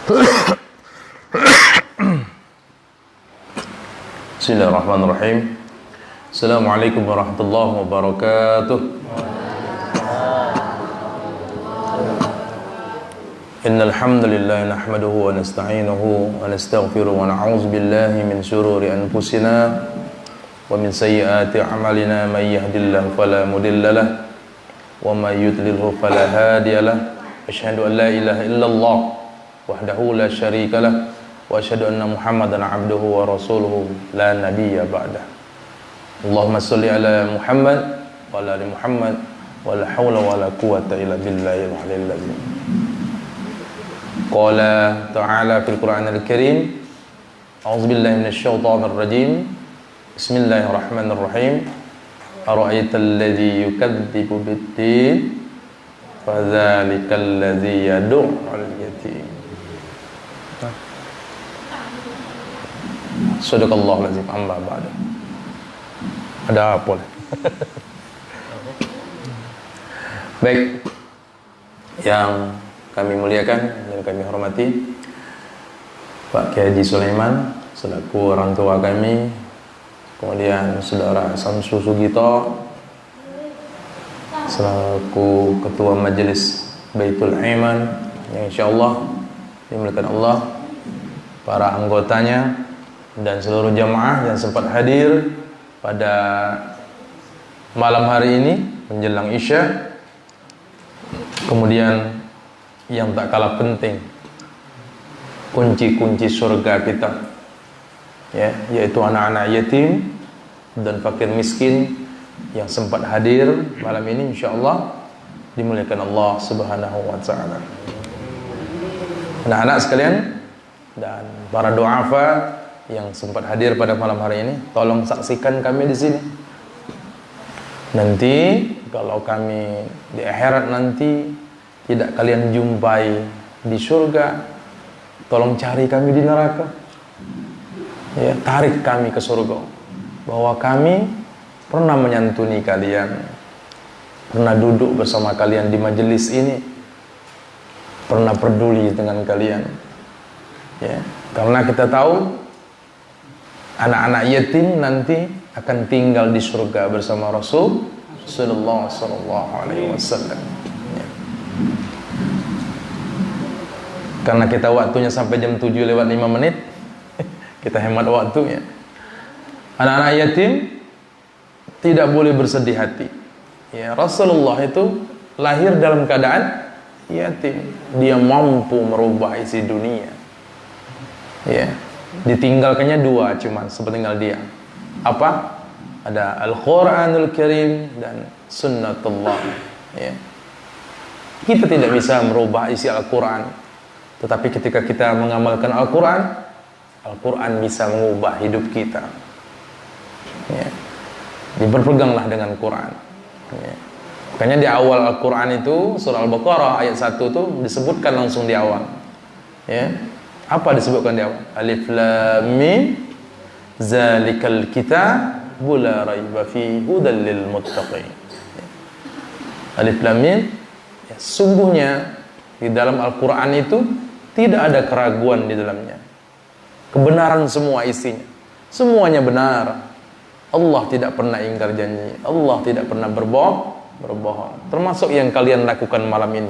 Bismillahirrahmanirrahim. Assalamualaikum warahmatullahi wabarakatuh. Innal hamdalillah nahmaduhu wa nasta'inuhu wa nastaghfiruhu wa na'udzu billahi min shururi anfusina wa min sayyiati a'malina may yahdihillahu fala mudilla lahu wa may yudlilhu fala hadiya lahu. Asyhadu an la ilaha illallah wahdahu la syarika lahu wa asyhadu anna Muhammadan abduhu wa rasuluhu la nabiyya ba'dah. Allahumma shalli ala Muhammad wa ala ali Muhammad wa la haula wa la quwwata illa billahil aliyyil azim. Qala ta'ala fil Qur'anil Karim, a'udzu billahi minasy syaithanir rajim. Bismillahirrahmanirrahim. Ara'aital ladzi yukadzibu bid-din fadzalikal ladzi yad'ul yatim. Sadaqallahul azim. Amma ba'du. Ada apa? Baik, yang kami muliakan dan kami hormati Pak Kiai Haji Sulaiman selaku orang tua kami, kemudian Saudara Samsu Sugito selaku Ketua Majelis Baitul Aiman yang insyaallah dimuliakan Allah, para anggotanya dan seluruh jamaah yang sempat hadir pada malam hari ini menjelang Isya. Kemudian yang tak kalah penting, kunci-kunci surga kita, ya, yaitu anak-anak yatim dan fakir miskin yang sempat hadir malam ini, insyaallah dimuliakan Allah Subhanahu wa taala. Anak-anak sekalian dan para du'afa yang sempat hadir pada malam hari ini, tolong saksikan kami di sini. Nanti kalau kami di akhirat nanti tidak kalian jumpai di surga, tolong cari kami di neraka. Ya, tarik kami ke surga. Bahwa kami pernah menyantuni kalian, pernah duduk bersama kalian di majelis ini, pernah peduli dengan kalian. Ya, karena kita tahu anak-anak yatim nanti akan tinggal di surga bersama Rasulullah sallallahu alaihi wasallam. Karena kita waktunya sampai jam 7:05, kita hemat waktunya. Anak-anak yatim tidak boleh bersedih hati. Ya, Rasulullah itu lahir dalam keadaan yatim. Dia mampu merubah isi dunia. Ya, ditinggalkannya dua cuman sepeninggal dia. Apa? Ada Al-Quranul Karim dan Sunnatullah. Ya. Kita tidak bisa merubah isi Al-Quran, tetapi ketika kita mengamalkan Al-Quran, Al-Quran bisa mengubah hidup kita. Ya. Berpeganglah dengan Quran. Ya. Makanya di awal Al-Quran itu, surah Al-Baqarah ayat 1 itu disebutkan langsung di awal. Ya. Apa disebutkan di awal? Alif Lam Mim, zalikal kitabu la raiba fihi hudal lil muttaqin. Alif Lam Mim, ya, sungguhnya di dalam Al-Quran itu tidak ada keraguan di dalamnya. Kebenaran semua isinya. Semuanya benar. Allah tidak pernah ingkar janji. Allah tidak pernah berbohong. Termasuk yang kalian lakukan malam ini,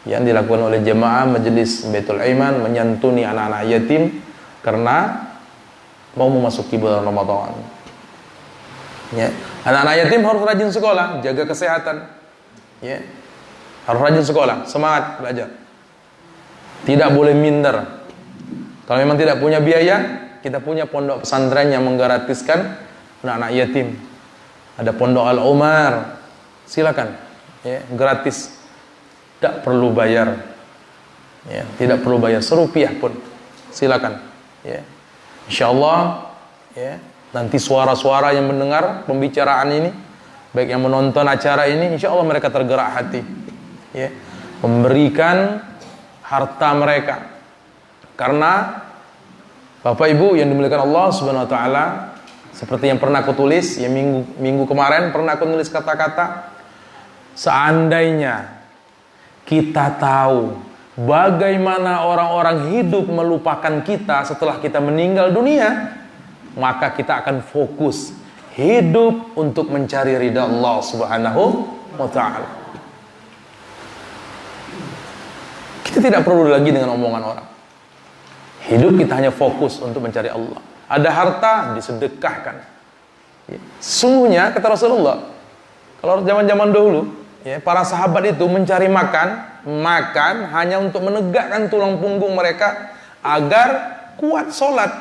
yang dilakukan oleh jemaah Majelis Baitul Aiman, menyantuni anak-anak yatim karena mau memasuki bulan Ramadan. Ya. Anak-anak yatim harus rajin sekolah, jaga kesehatan. Ya. Harus rajin sekolah, semangat belajar. Tidak boleh minder. Kalau memang tidak punya biaya, kita punya pondok pesantren yang menggratiskan anak-anak yatim. Ada pondok Al-Umar, silakan, ya, gratis, tidak perlu bayar, ya, tidak perlu bayar serupiah pun, silakan. Ya. Insyaallah, ya, nanti suara-suara yang mendengar pembicaraan ini, baik yang menonton acara ini, insyaallah mereka tergerak hati, ya, memberikan harta mereka. Karena Bapak Ibu yang dimuliakan Allah Subhanahu wa taala, seperti yang pernah aku tulis, ya, minggu kemarin pernah aku nulis kata-kata, seandainya kita tahu bagaimana orang-orang hidup melupakan kita setelah kita meninggal dunia, maka kita akan fokus hidup untuk mencari ridha Allah Subhanahu wa ta'ala. Kita tidak perlu lagi dengan omongan orang. Hidup kita hanya fokus untuk mencari Allah. Ada harta, disedekahkan. Sesungguhnya kata Rasulullah, kalau zaman-zaman dahulu, para sahabat itu mencari makan hanya untuk menegakkan tulang punggung mereka agar kuat sholat,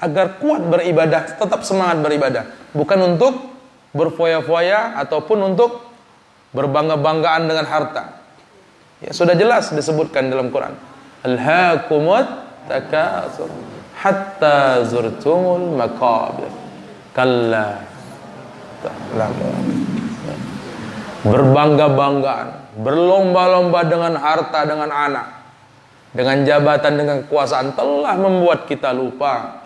agar kuat beribadah, tetap semangat beribadah, bukan untuk berfoya-foya ataupun untuk berbangga-banggaan dengan harta. Ya, sudah jelas disebutkan dalam Quran, alhaakumut takatsur hatta zurtumul maqabir kalla ta'lamun. Berbangga-banggaan, berlomba-lomba dengan harta, dengan anak, dengan jabatan, dengan kekuasaan telah membuat kita lupa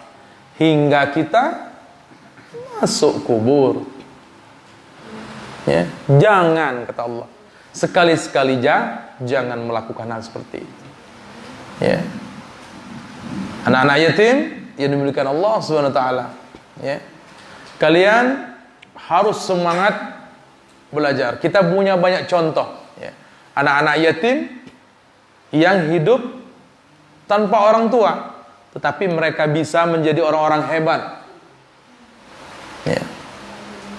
hingga kita masuk kubur. Ya, jangan, kata Allah, sekali-sekali jangan melakukan hal seperti itu. Ya. Anak-anak yatim yang dimiliki Allah Subhanahu wa taala, ya. Kalian harus semangat belajar. Kita punya banyak contoh, ya. Anak-anak yatim yang hidup tanpa orang tua, tetapi mereka bisa menjadi orang-orang hebat. Ya.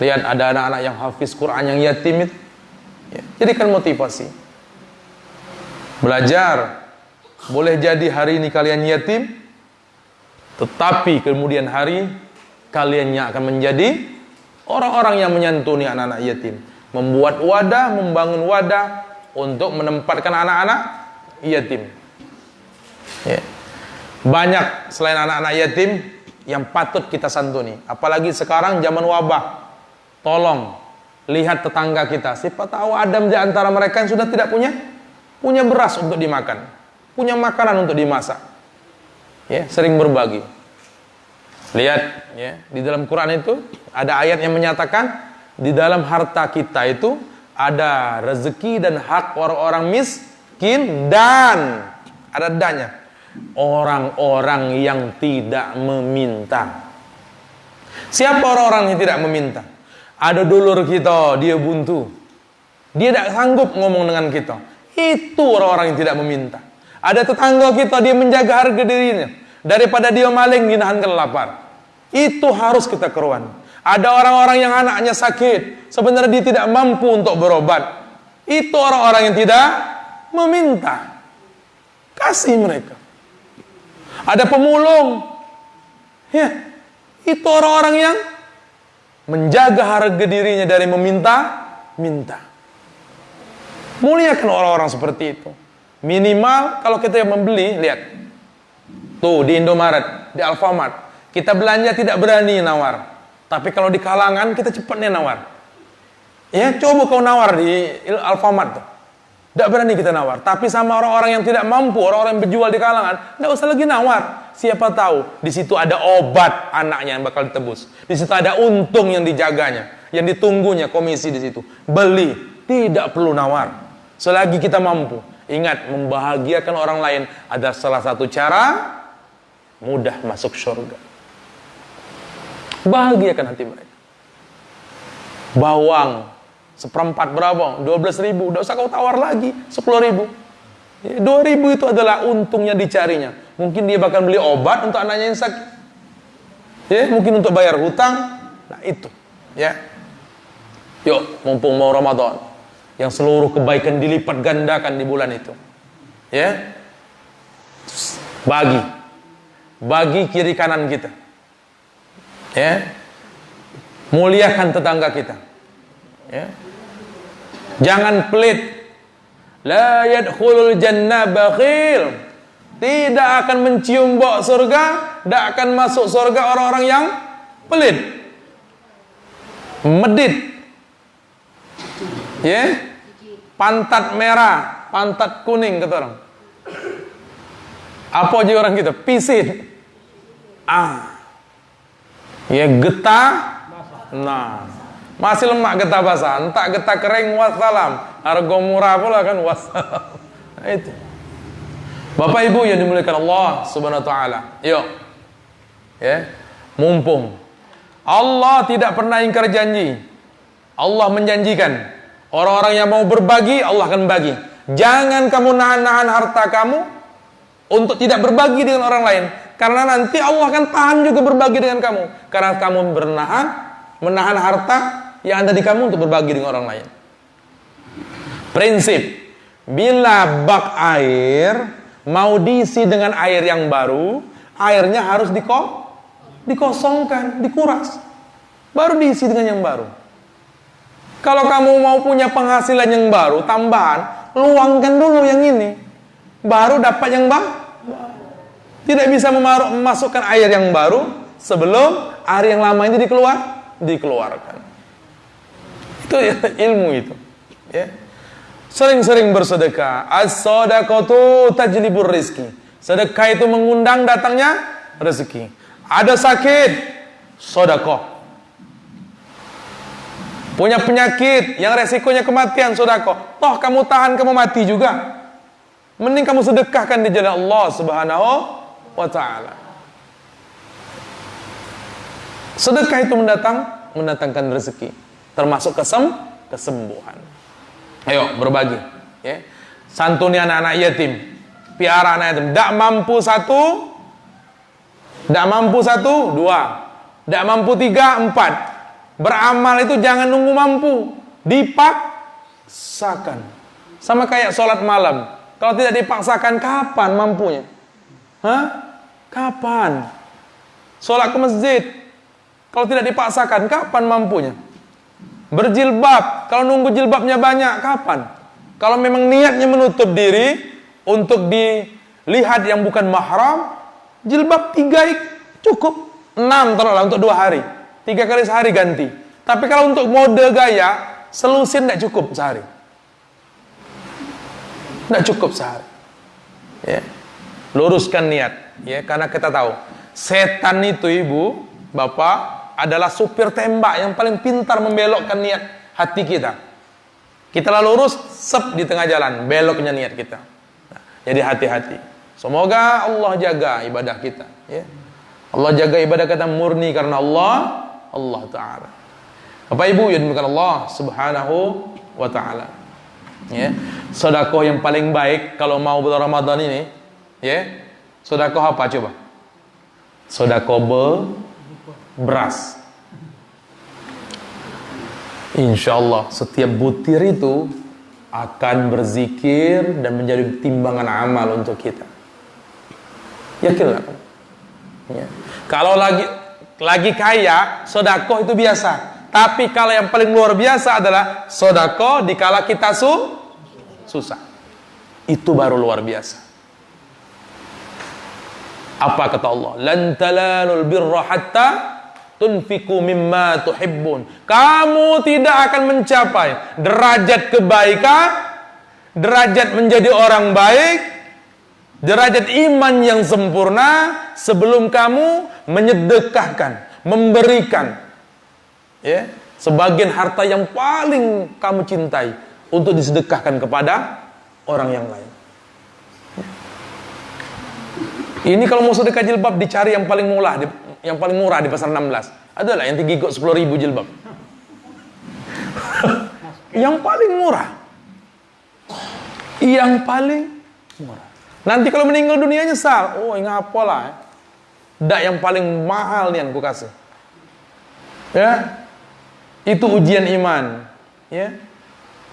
Lihat ada anak-anak yang hafiz Quran yang yatim itu. Ya. Jadikan motivasi. Belajar. Boleh jadi hari ini kalian yatim, tetapi kemudian hari kalian yang akan menjadi orang-orang yang menyantuni anak-anak yatim. Membuat wadah, membangun wadah untuk menempatkan anak-anak yatim. Ya. Banyak selain anak-anak yatim yang patut kita santuni. Apalagi sekarang zaman wabah. Tolong lihat tetangga kita. Siapa tahu ada di antara mereka yang sudah tidak punya beras untuk dimakan, punya makanan untuk dimasak. Ya, sering berbagi. Lihat, ya, di dalam Quran itu ada ayat yang menyatakan di dalam harta kita itu ada rezeki dan hak orang-orang miskin dan ada dannya orang-orang yang tidak meminta. Siapa orang-orang yang tidak meminta? Ada dulur kita, dia buntu, dia tidak sanggup ngomong dengan kita. Itu orang-orang yang tidak meminta. Ada tetangga kita, dia menjaga harga dirinya daripada dia maling dinahan lapar. Itu harus kita keruan. Ada orang-orang yang anaknya sakit, sebenarnya dia tidak mampu untuk berobat. Itu orang-orang yang tidak meminta. Kasih mereka. Ada pemulung, ya, itu orang-orang yang menjaga harga dirinya dari minta. Muliakan orang-orang seperti itu. Minimal kalau kita yang membeli, lihat. Tuh di Indomaret, di Alfamart, kita belanja tidak berani nawar. Tapi kalau di kalangan kita cepatnya nawar. Ya, coba kau nawar di Alfamart tuh. Tidak berani kita nawar. Tapi sama orang-orang yang tidak mampu, orang-orang yang berjual di kalangan, tidak usah lagi nawar. Siapa tahu di situ ada obat anaknya yang bakal ditebus. Di situ ada untung yang dijaganya, yang ditunggunya komisi di situ. Beli, tidak perlu nawar. Selagi kita mampu. Ingat, membahagiakan orang lain ada salah satu cara mudah masuk surga. Bahagiakan hati mereka. Bawang seperempat berapa? 12.000. Tidak usah kau tawar lagi 10.000. 2.000 itu adalah untungnya dicarinya. Mungkin dia bahkan beli obat untuk anaknya yang sakit. Ya, mungkin untuk bayar hutang. Nah itu, ya. Yuk, mumpung mau Ramadan, yang seluruh kebaikan dilipat gandakan di bulan itu. Ya. Bagi kiri kanan kita. Ya. Muliakan tetangga kita. Ya. Jangan pelit. La yadkhulul jannah bakhil. Tidak akan mencium bau surga, tidak akan masuk surga orang-orang yang pelit. Medit. Ya. Pantat merah, pantat kuning kata orang. Apa aja orang kita? Pisit. Ya, getah. Nah, masih lemak getah basah, entah getah kering wassalam. Harga murah pula kan wassalam. Nah, itu. Bapak Ibu yang dimuliakan Allah Subhanahu wa taala. Yuk. Ya. Mumpung Allah tidak pernah ingkar janji. Allah menjanjikan orang-orang yang mau berbagi, Allah akan bagi. Jangan kamu nahan-nahan harta kamu untuk tidak berbagi dengan orang lain, karena nanti Allah akan tahan juga berbagi dengan kamu, karena kamu menahan harta yang ada di kamu untuk berbagi dengan orang lain. Prinsip, bila bak air mau diisi dengan air yang baru, airnya harus dikosongkan, dikuras, baru diisi dengan yang baru. Kalau kamu mau punya penghasilan yang baru, tambahan, luangkan dulu yang ini, baru dapat yang baru. Tidak bisa memasukkan air yang baru sebelum air yang lama ini dikeluarkan. Itu ya, ilmu itu. Ya. Sering-sering bersedekah. As-shadaqatu tajlibur rizki. Sedekah itu mengundang datangnya rezeki. Ada sakit, sedekah. Punya penyakit yang resikonya kematian, sedekah. Toh kamu tahan, kamu mati juga. Mending kamu sedekahkan di jalan Allah Subhanahu wa ta'ala. Sedekah itu mendatangkan rezeki, termasuk kesembuhan. Ayo berbagi, ya. Santuni anak-anak yatim, piara anak yatim. Tak mampu satu, dua, tak mampu tiga, empat. Beramal itu jangan nunggu mampu, dipaksakan. Sama kayak sholat malam. Kalau tidak dipaksakan, kapan mampunya? Kapan? Sholat ke masjid, kalau tidak dipaksakan, kapan mampunya? Berjilbab, kalau nunggu jilbabnya banyak, kapan? Kalau memang niatnya menutup diri untuk dilihat yang bukan mahram, jilbab 3 cukup, 6 taruhlah untuk 2 hari, 3 kali sehari ganti. Tapi kalau untuk mode gaya, selusin tidak cukup sehari. Tidak cukup sehari. Ya. Luruskan niat, ya, karena kita tahu setan itu, ibu, bapak, adalah supir tembak yang paling pintar membelokkan niat hati kita. Kita lah lurus, sep di tengah jalan, beloknya niat kita. Nah, jadi hati-hati. Semoga Allah jaga ibadah kita, ya. Allah jaga ibadah kita murni karena Allah Ta'ala. Bapak Ibu yang dimuliakan Allah Subhanahu wa Ta'ala, ya. Sedekah yang paling baik kalau mau bulan Ramadan ini, ya, sedekah apa coba? Sedekah beras. Insyaallah setiap butir itu akan berzikir dan menjadi timbangan amal untuk kita. Yakinlah. Ya. Kalau lagi kaya, sedekah itu biasa. Tapi kalau yang paling luar biasa adalah sedekah dikala kita susah. Itu baru luar biasa. Apa kata Allah? Lan talanul birra hatta tunfiqu mimma tuhibbun. Kamu tidak akan mencapai derajat kebaikan, derajat menjadi orang baik, derajat iman yang sempurna sebelum kamu menyedekahkan, memberikan, ya, sebagian harta yang paling kamu cintai untuk disedekahkan kepada orang yang lain. Ini kalau mau sedekah jilbab dicari yang paling murah di pasar 16. Adalah yang tinggi kok 10.000 jilbab. Yang paling murah. Yang paling murah. Nanti kalau meninggal dunia nyesal. Oh, ngapa lah. Dak yang paling mahal nih yang ku kasih. Ya. Itu ujian iman, ya.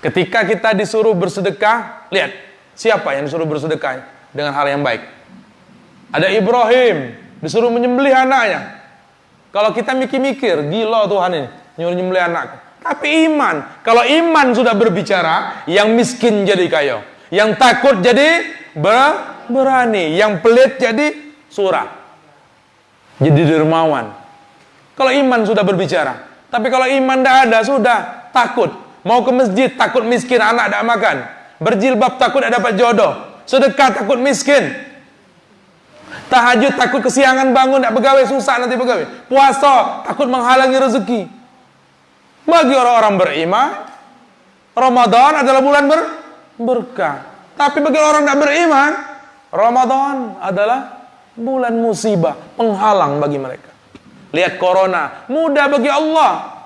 Ketika kita disuruh bersedekah, lihat siapa yang disuruh bersedekah dengan hal yang baik. Ada Ibrahim disuruh menyembelih anaknya. Kalau kita mikir-mikir, gila Tuhan ini nyuruh menyembelih anak. Tapi iman, kalau iman sudah berbicara, yang miskin jadi kaya, yang takut jadi berani, yang pelit jadi surah, jadi dermawan. Kalau iman sudah berbicara. Tapi kalau iman tidak ada, sudah takut. Mau ke masjid takut miskin, anak tidak makan. Berjilbab takut tidak dapat jodoh. Sedekah takut miskin. Tahajud takut kesiangan bangun, tidak pegawai, susah nanti pegawai. Puasa takut menghalangi rezeki. Bagi orang-orang beriman, Ramadan adalah bulan berkah. Tapi bagi orang tidak beriman, Ramadan adalah bulan musibah, penghalang bagi mereka. Lihat corona, mudah bagi Allah.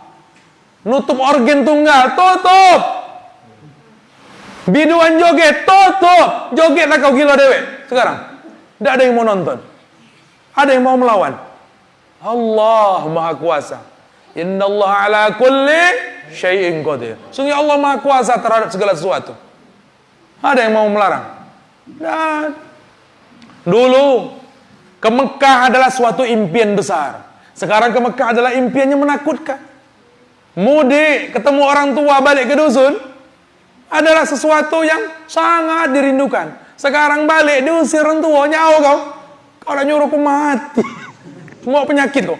Nutup organ tunggal, tutup. Biduan joget, tutup. Jogetlah kau gila dewek. Sekarang, tidak ada yang mau nonton. Ada yang mau melawan. Allah Maha Kuasa. Innallaha ala kulli syai'in qadir. Sungguh Allah Maha Kuasa terhadap segala sesuatu. Ada yang mau melarang? Dan dulu ke Mekah adalah suatu impian besar. Sekarang ke Mekah adalah impiannya menakutkan. Mudik, ketemu orang tua, balik ke dusun adalah sesuatu yang sangat dirindukan. Sekarang balik diusir orang tua, nyawa kau. Kau udah nyuruh aku mati. Mau penyakit kau.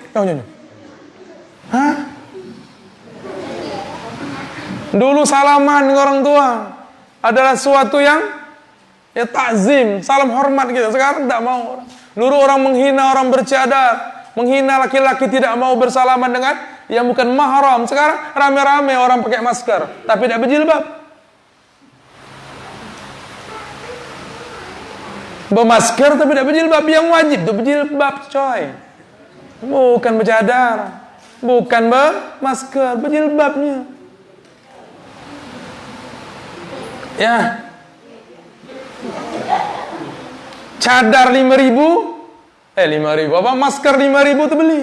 Hah? Dulu salaman ke orang tua adalah sesuatu yang ya takzim, salam hormat gitu. Sekarang tidak mau. Dulu orang menghina orang bercadar, menghina laki-laki tidak mau bersalaman dengan yang bukan mahram. Sekarang rame-rame orang pakai masker tapi tidak berjilbab. Bermasker tapi tidak berjilbab. Yang wajib itu berjilbab, coy. Bukan bercadar, bukan bermasker, berjilbabnya. Ya. Cadar 5.000, 5.000 apa? Masker 5.000 itu beli.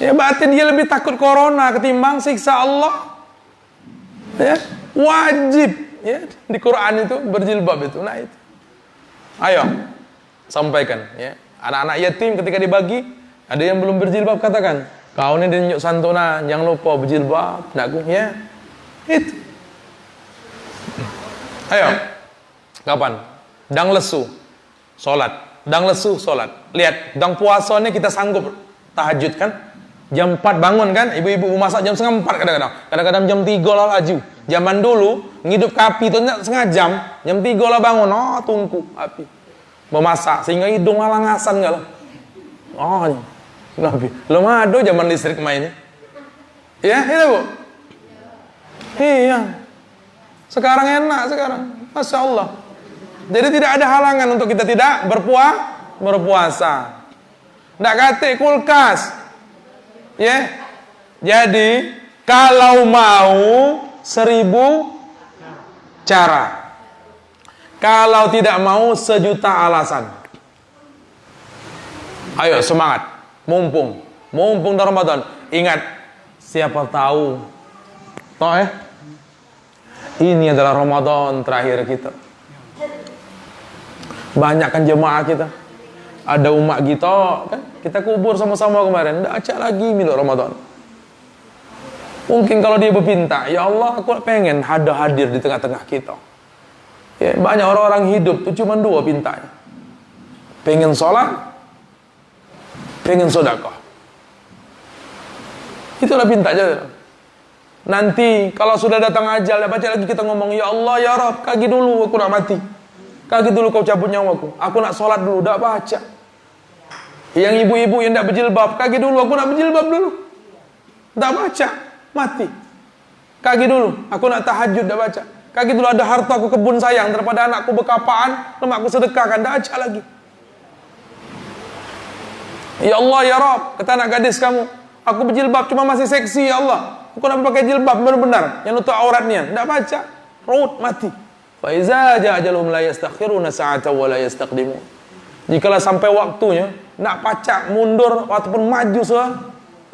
Ya berarti dia lebih takut corona ketimbang siksa Allah. Ya, wajib ya di Quran itu berjilbab itu. Nah itu. Ayo sampaikan ya. Anak-anak yatim ketika dibagi, ada yang belum berjilbab katakan, kau ini ditunjuk santunan, jangan lupa berjilbab, nakku ya. Itu. Ayo. Kapan? Dang lesu salat, dang lesu salat. Lihat, dang puasa ini kita sanggup tahajud kan? Jam 4 bangun kan? Ibu-ibu masak jam setengah 4 kadang-kadang. Kadang-kadang jam 3 lah laju. Zaman dulu ngidup api itu setengah jam, jam 3 lah bangun. Oh, tungku api. Memasak sehingga hidung halangasan enggak lah. Oh, lebih. Belum ada zaman listrik mainnya. Ya, itu Bu. Iya. Sekarang enak sekarang. Masya Allah. Jadi tidak ada halangan untuk kita tidak berpuasa. Tidak kata kulkas. Ya. Jadi kalau mau 1.000 cara. Kalau tidak mau 1.000.000 alasan. Ayo semangat. Mumpung dalam Ramadan. Ingat, siapa tahu. Ini adalah Ramadan terakhir kita. Banyak kan jemaah kita. Ada umat kita kan, kita kubur sama-sama kemarin. Tidak acak lagi milik Ramadan. Mungkin kalau dia berpinta, ya Allah aku pengen ada hadir di tengah-tengah kita. Ya, banyak orang-orang hidup tuh cuma 2 pintanya. Pengen sholat, pengen sedekah. Itulah pinta aja. Nanti kalau sudah datang ajal, baca lagi kita ngomong, ya Allah ya Rabb, kaki dulu aku nak mati. Kaki dulu kau cabut nyawaku. Aku nak sholat dulu, tak baca. Yang ibu-ibu yang tak berjilbab, kaki dulu aku nak berjilbab dulu. Tak baca, mati. Kaki dulu, aku nak tahajud, tak baca. Kaki dulu ada harta aku kebun sayang daripada anakku berkapaan, lemak aku sedekahkan, tak baca lagi. Ya Allah ya Rabb, kata anak gadis kamu, aku berjilbab cuma masih seksi ya Allah. Aku nak pakai jilbab benar-benar yang nutup auratnya. Tidak baca, raut mati. Fa iza jaa ajaluhum la yastakhiruna sa'atan wa la yastaqdimun. Jikalau sampai waktunya, nak baca mundur ataupun maju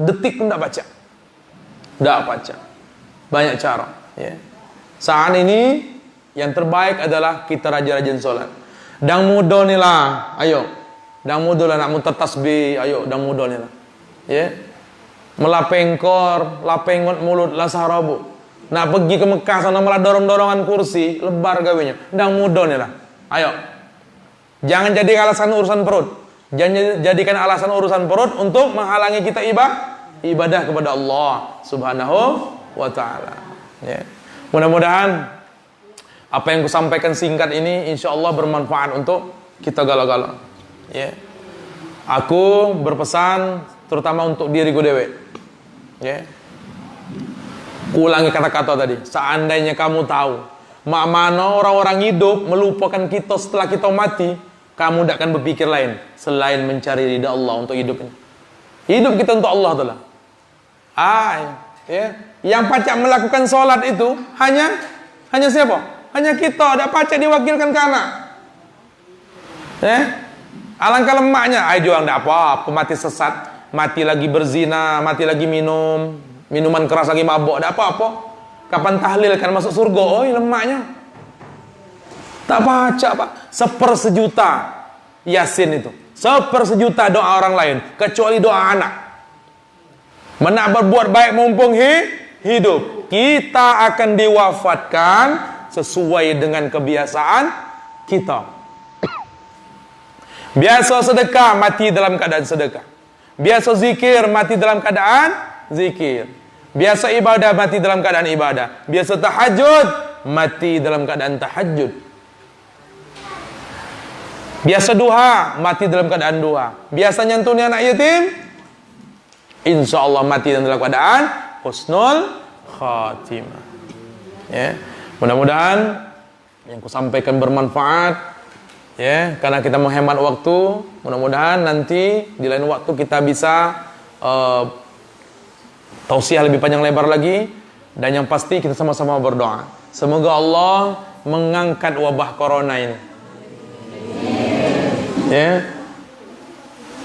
detik pun tidak baca. Tidak baca. Banyak cara. Ya. Saat ini yang terbaik adalah kita rajin-rajin sholat. Dang muda ni lah, ayo. Dang muda lah nak muter tasbih, ayo. Dang muda ni lah. Ya. Melapengkor, lapengot mulut, lasarabu. Nak pergi ke Mekah sana malah dorong-dorongan kursi, lebar gawenya. Dang muda ni lah. Ayo. Jangan jadi alasan urusan perut. Jangan jadikan alasan urusan perut untuk menghalangi kita ibadah kepada Allah Subhanahu wa taala. Ya. Mudah-mudahan apa yang kusampaikan singkat ini insyaallah bermanfaat untuk kita gala-gala. Ya. Aku berpesan terutama untuk diriku dewe. Ya. Ulangi kata-kata tadi. Seandainya kamu tahu Mak mana orang-orang hidup melupakan kita setelah kita mati, kamu tidak akan berpikir lain selain mencari ridha Allah untuk hidup ini. Hidup kita untuk Allah itulah. Ya. Yang pacak melakukan sholat itu hanya siapa? Hanya kita. Ada pacak diwakilkan ke anak. Ya. Alangkah lemaknya. Juang tidak apa-apa, mati sesat, mati lagi berzina, mati lagi minuman keras lagi mabok, tidak apa-apa. Kapan tahlil kan masuk surga? Lemaknya. Tak baca Pak. 1/1 Yasin itu. 1/1 doa orang lain, kecuali doa anak. Menak berbuat baik mumpung hidup. Kita akan diwafatkan sesuai dengan kebiasaan kita. Biasa sedekah, mati dalam keadaan sedekah. Biasa zikir, mati dalam keadaan zikir. Biasa ibadah, mati dalam keadaan ibadah. Biasa tahajud, mati dalam keadaan tahajud. Biasa duha, mati dalam keadaan duha. Biasa nyantuni anak yatim, insya Allah mati dalam keadaan husnul khatimah. Ya, mudah-mudahan yang kusampaikan bermanfaat. Ya, karena kita menghemat waktu, mudah-mudahan nanti di lain waktu kita bisa tausiah lebih panjang lebar lagi, dan yang pasti kita sama-sama berdoa semoga Allah mengangkat wabah corona ini, ya,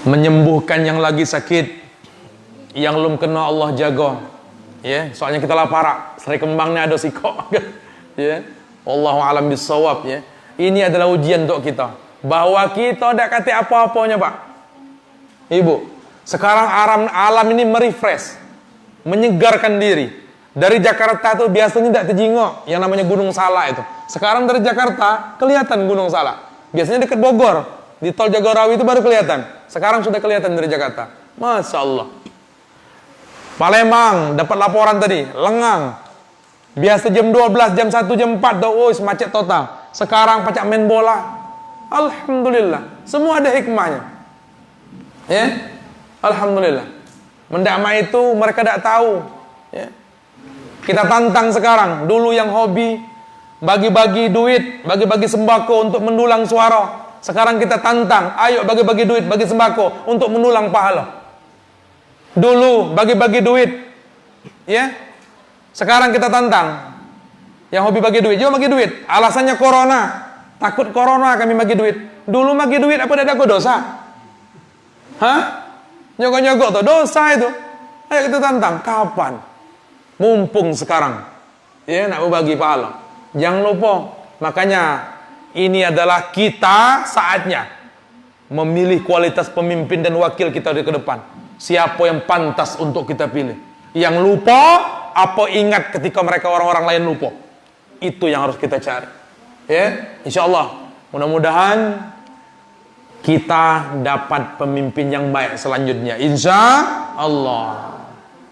menyembuhkan yang lagi sakit, yang belum kena Allah jaga, ya, soalnya kita lapar, seri kembangnya ada sikok, ya, wallahu alam bisawab, ya. Ini adalah ujian untuk kita, bahwa kita tidak kata apa-apanya Pak Ibu. Sekarang alam ini merefresh, menyegarkan diri. Dari Jakarta tuh biasanya tidak terjengok yang namanya Gunung Salak itu. Sekarang dari Jakarta kelihatan Gunung Salak. Biasanya dekat Bogor, di tol Jagorawi itu baru kelihatan. Sekarang sudah kelihatan dari Jakarta. Masya Allah. Palembang dapat laporan tadi, lengang. Biasa jam 12, jam 1, jam 4 tuh, macet total. Sekarang pacak main bola. Alhamdulillah. Semua ada hikmahnya. Ya, alhamdulillah. Mendamai itu mereka tidak tahu, ya. Kita tantang sekarang. Dulu yang hobi bagi-bagi duit, bagi-bagi sembako untuk mendulang suara. Sekarang kita tantang, ayo bagi-bagi duit, bagi sembako untuk mendulang pahala. Dulu bagi-bagi duit, ya. Sekarang kita tantang yang hobi bagi duit, yuk bagi duit. Alasannya corona, takut corona kami bagi duit. Dulu bagi duit apa tidak ada dosa? Hah? Nyogok-nyogok tuh dosa itu. Ayo kita tantang. Kapan? Mumpung sekarang. Ya, nak berbagi pahala. Jangan lupa. Makanya ini adalah kita saatnya memilih kualitas pemimpin dan wakil kita di ke depan. Siapa yang pantas untuk kita pilih? Yang lupa apa ingat ketika mereka orang-orang lain lupa? Itu yang harus kita cari. Ya, insyaallah. Mudah-mudahan kita dapat pemimpin yang baik selanjutnya, insya Allah.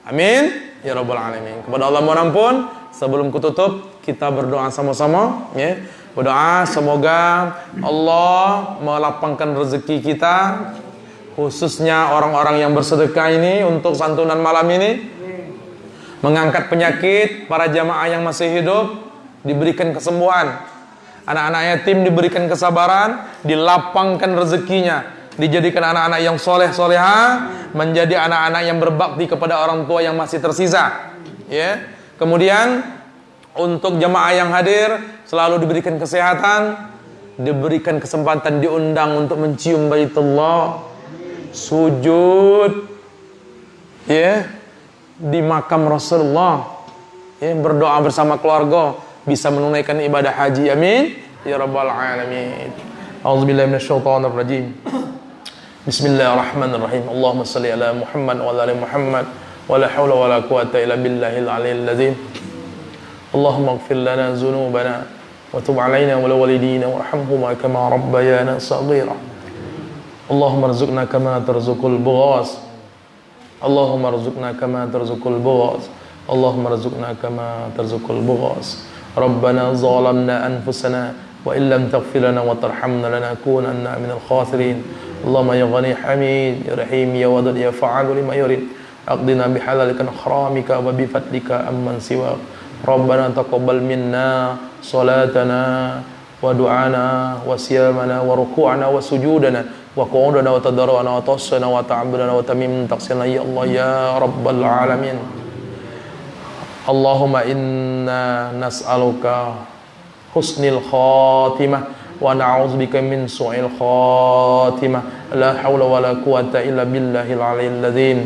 Amin ya rabbal alamin. Kepada Allah mohon ampun. Sebelum kututup, kita berdoa sama-sama, ya. Berdoa semoga Allah melapangkan rezeki kita, khususnya orang-orang yang bersedekah ini untuk santunan malam ini, mengangkat penyakit para jamaah yang masih hidup, diberikan kesembuhan. Anak-anak yatim diberikan kesabaran, dilapangkan rezekinya, dijadikan anak-anak yang soleh-soleha, menjadi anak-anak yang berbakti kepada orang tua yang masih tersisa. Ya. Kemudian untuk jamaah yang hadir selalu diberikan kesehatan, diberikan kesempatan, diundang untuk mencium Baitullah, sujud, ya, di makam Rasulullah, ya, berdoa bersama keluarga, bisa menunaikan ibadah haji. Amin ya rabbal alamin. A'udzubillahi minasyaitonir rajim. Bismillahirrahmanirrahim. Allahumma shalli ala Muhammad wa ala ali Muhammad wa la haula wa la quwwata illa billahil aliyyil azim. Allahumma ighfir lana dzunubana wa tub 'alaina wa lil walidina warhamhuma kama rabbayana shaghira. Allahumma arzuqna kama tarzuqul bughas. Allahumma arzuqna kama tarzuqul bughas. Allahumma arzuqna kama tarzuqul bughas. Rabbana zalamna anfusana wa illam taghfir lana wa tarhamna lanakunanna minal khasirin. Allahumma ya ghani hamid ya rahim ya wadud ya fa'alu lima yurid. Aqdina bihalalika haramika wa bi fadlika amman siwa. Rabbana taqabbal minna صلاتنا ودعانا وصيامنا وركوعنا وسجودنا وقعودنا وتضرعنا وتصنا وتعبدنا وتميم تقصيرنا يا الله يا رب العالمين. اللهم إنا نسألك حسن الخاتمة ونعوذ بك من سوء الخاتمة لا حول ولا قوة إلا بالله العلي العظيم.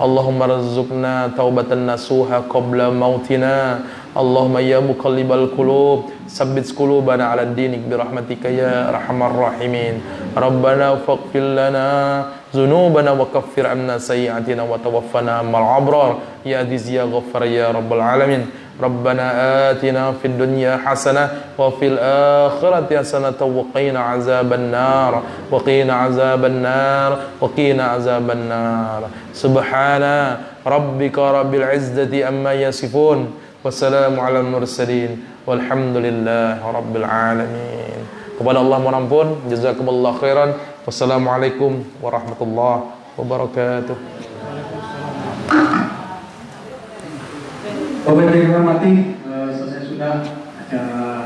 اللهم ارزقنا توبة نصوحا قبل موتنا. اللهم يا مقلب القلوب ثبت قلوبنا على دينك برحمتك يا أرحم الراحمين. ربنا فاغفر لنا ذنوبنا وكفر عنا سيئاتنا وتوفنا مع الأبرار يا عزيز يا غفار يا رب العالمين. ربنا آتنا في الدنيا حسنة وفي الآخرة حسنة وقنا عذاب النار وقنا عذاب النار وقنا عذاب النار. سبحان ربك رب العزة أما يصفون والسلام على المرسلين والحمد لله رب العالمين. Kepada Allah mohon ampun. Jazakumullah khairan. Wassalamualaikum warahmatullahi wabarakatuh. Bapak yang dihormati, selesai sudah acara